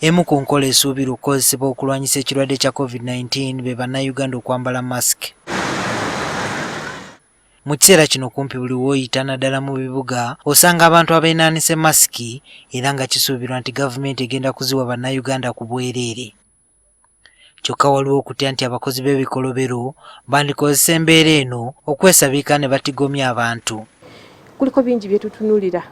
Emu ku nkola esuubirwa okukozesebwa okulwanyisa ekirwadde kya COVID-19 be bannayuganda okwambala masiki. Mu kiseera kino kumpi buli w'oyita naddala mu bibuga osanga abantu abeenaanise masiki era nga kisuubirwa nti gavumenti egenda kuziwa bannayuganda ku bwereere. Kyokka waliwo okutya nti abakozi b'ebikolobero bandikozesa embeera eno okwesabiika ne batigomya abantu. Kuliko bingi bye tutunuulira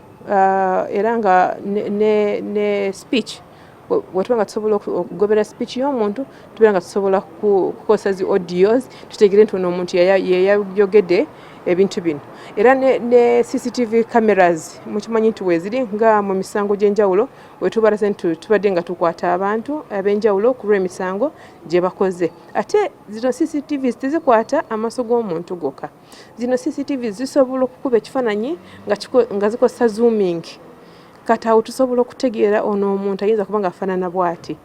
era nga ne speech bwetuba nga tusobola okugobera speech y'omuntu tubeera nga tusobola kukozesa zi audios tutegere nti ono omuntu yeyayogedde ebintu bino. Era ne CCTV cameras mukimanyi nti weeziri nga mu misango gy'enjawulo wetubalaze nti tubadde nga tukwata abantu ab'enjawulo ku lw'emisango gye bakoze. Ate zino CCTV tezikwata amaaso g'omuntu gokka. Zino CCTV zisobola okukuba ekifaananyi nga zikozesa zooming. Kati awo tusobola okutegeera ono omuntu ayinza kuba nga afaanana bw'ati.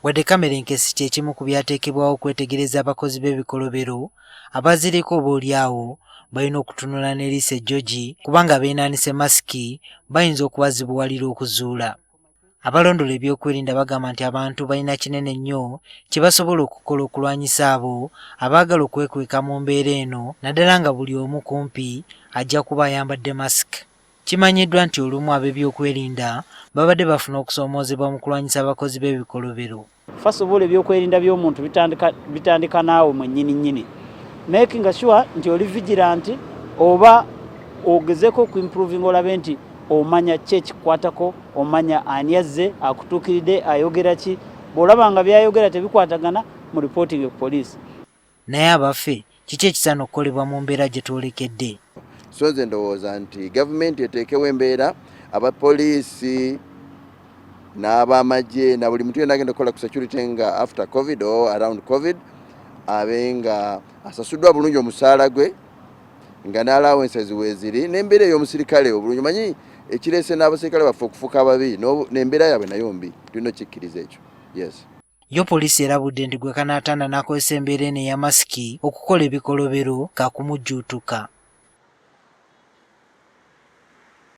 Wadde kamera enkesi kye kimu ku byateekebwawo okwetegereza abakozi b'ebikolobero, abaziriko oboolyawo balina okutunula ne liise George kubanga beenaanise masiki bayinza okubazibuwalira okuzuula. Abalondoola ebyokwerinda bagamba nti abantu balina kinene nnyo kye basobola okukola okulwanyisa abo abaagala okwekweka mu mbeera eno naddala nga buli omu kumpi ajja kuba ayambadde masiki. Kimanyiddwa nti olumu ab'ebyokwerinda babadde bafuna okusoomoozebwa mu kulwanyisa abakozi b'ebikolobero. First of all, ebyokwerinda by'omuntu bitandika naawe mwennyini. Making sure nti oli vigilant oba ogezeko ku improving olabe nti omanya ki ekikwatako, omanya ani yazze, akutuukiridde, ayogera ki. Bw'olaba nga byayogera tebikwatagana mu reporting poliisi. Naye abaffe kiki ekisaana okukolebwa mu mbeera gye twolekedde? So nze ndowooza nti gavumenti eteekewo embeera abapoliisi n'abamagye na buli muntu yenna agenda okukola ku security nga after COVID or around COVID abe nga asasuddwa bulungi omusaala gwe nga n'allowances weeziri n'embeera ey'omusirikale obulungi. Manyi ekireese n'abasirikale baffe okufuuka ababi n'embeera yaabwe nayo mbi, tulina okikkiriza ekyo. Yes. Yo poliisi erabudde nti gwe kanaatanda n'akozesa embeera eno eya masiki okukola ebikolobero ka kumujjuutuka.